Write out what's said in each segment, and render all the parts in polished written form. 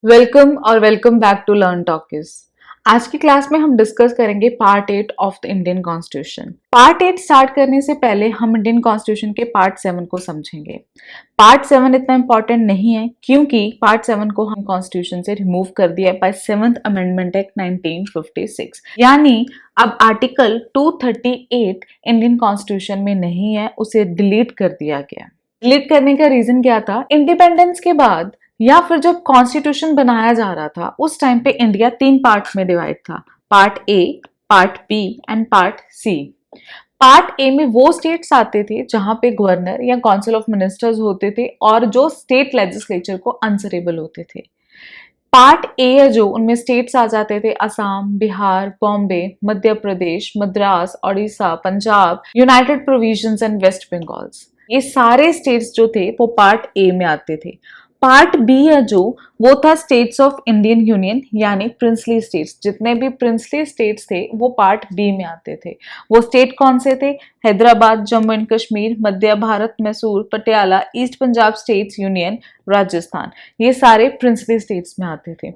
Welcome और welcome back to Learn Talkies. आज की क्लास में हम डिस्कस करेंगे part 8 of the Indian constitution. Part 8 start करने से पहले हम इंडियन कॉन्स्टिट्यूशन के पार्ट 7 को समझेंगे। पार्ट 7 इतना इंपॉर्टेंट नहीं है क्योंकि पार्ट 7 को हम कॉन्स्टिट्यूशन से रिमूव कर दिया बाय 7th अमेंडमेंट एक्ट 1956। यानी अब आर्टिकल 238 इंडियन कॉन्स्टिट्यूशन में नहीं है, उसे डिलीट कर दिया गया। डिलीट करने का रीजन क्या था? इंडिपेंडेंस के बाद या फिर जब कॉन्स्टिट्यूशन बनाया जा रहा था उस टाइम पे इंडिया 3 पार्ट्स में डिवाइड था, part A, part B and part C. Part A में वो स्टेट्स आते थे जहां पे गवर्नर या काउंसिल ऑफ मिनिस्टर्स होते थे और जो स्टेट लेजिस्लेचर को आंसरेबल होते थे। पार्ट ए है जो उनमें स्टेट्स आ जाते थे Assam, Bihar, Bombay, Madhya Pradesh, Madras, Odisha, Punjab, united provinces and west Bengals. ये सारे स्टेट्स जो थे वो पार्ट ए में आते थे। पार्ट बी है जो वो था स्टेट्स ऑफ इंडियन यूनियन यानी प्रिंसली स्टेट्स। जितने भी प्रिंसली स्टेट्स थे वो पार्ट बी में आते थे। वो स्टेट कौन से थे? Hyderabad, Jammu and Kashmir, Madhya Bharat, Mysore, Patiala, east Punjab states union, Rajasthan. ये सारे प्रिंसली स्टेट्स में आते थे।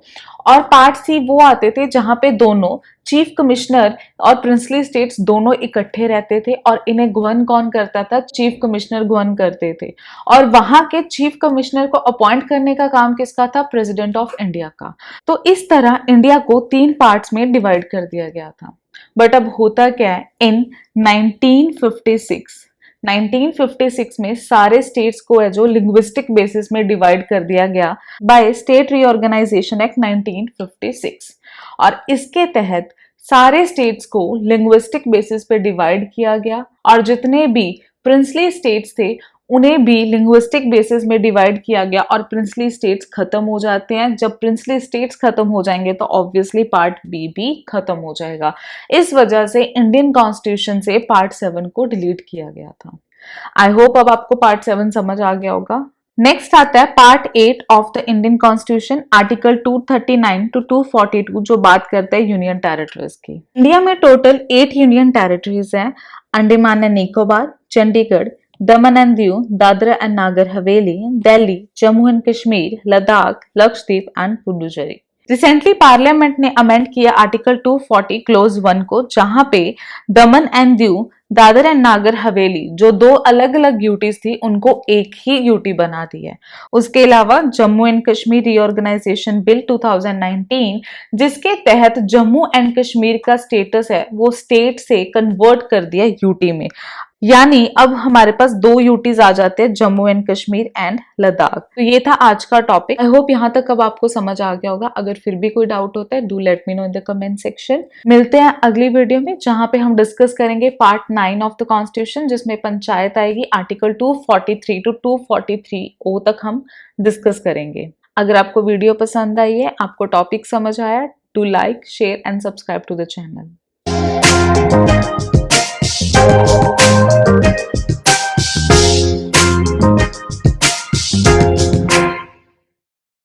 और पार्ट सी वो आते थे जहां पे दोनों चीफ कमिश्नर और प्रिंसली स्टेट्स दोनों इकट्ठे रहते थे और इन्हें गवर्न कौन करता था? चीफ कमिश्नर गवर्न करते थे। और वहां के चीफ कमिश्नर को अपॉइंट करने का काम किसका था? प्रेसिडेंट ऑफ इंडिया का। तो इस तरह इंडिया को 3 पार्ट्स में डिवाइड कर दिया गया था। बट अब होता क्या है? इन 1956 में सारे स्टेट्स को है जो लिंग्विस्टिक बेसिस में डिवाइड कर दिया गया बाय स्टेट रीऑर्गेनाइजेशन एक्ट 1956। और इसके तहत सारे स्टेट्स को लिंग्विस्टिक बेसिस पे डिवाइड किया गया और जितने भी प्रिंसली स्टेट्स थे उन्हें भी लिंग्विस्टिक बेसिस में डिवाइड किया गया और प्रिंसली स्टेट्स खत्म हो जाते हैं। जब प्रिंसली स्टेट्स खत्म हो जाएंगे तो ऑब्वियसली पार्ट बी भी खत्म हो जाएगा। इस वजह से इंडियन कॉन्स्टिट्यूशन से पार्ट 7 को डिलीट किया गया था। आई होप अब आपको पार्ट 7 समझ आ गया होगा। नेक्स्ट आता है part 8 of the Indian constitution, article 239 to 242 जो बात करता है यूनियन टेरिटरीज की। इंडिया में टोटल 8 यूनियन टेरिटरीज हैं। Andaman and Nicobar, Chandigarh, Daman and Diu, Dadra and Nagar Haveli, Delhi, Jammu and Kashmir, Ladakh, Lakshadweep and Puducherry. Recently parliament ने अमेंड किया आर्टिकल 240 क्लोज 1 को, जहां पे दमन एंड दीव, दादर एंड नागर हवेली जो 2 अलग अलग यूटीज थी उनको एक ही यूटी बना दी है। उसके अलावा Jammu and Kashmir reorganisation bill 2019 जिसके तहत जम्मू एंड कश्मीर का स्टेटस है वो स्टेट से कन्वर्ट कर दिया यूटी में। यानी अब हमारे पास 2 यूटीज आ जाते हैं, जम्मू एंड कश्मीर एंड लद्दाख। तो ये था आज का टॉपिक। आई होप यहाँ तक अब आपको समझ आ गया होगा। अगर फिर भी कोई डाउट होता है do let me know in the comment section. मिलते हैं अगली वीडियो में जहां पे हम डिस्कस करेंगे पार्ट 9 ऑफ द कॉन्स्टिट्यूशन जिसमें पंचायत आएगी। आर्टिकल 243 टू 243 तक हम डिस्कस करेंगे। अगर आपको वीडियो पसंद आई है, आपको टॉपिक समझ आया, do like, share and subscribe to the channel.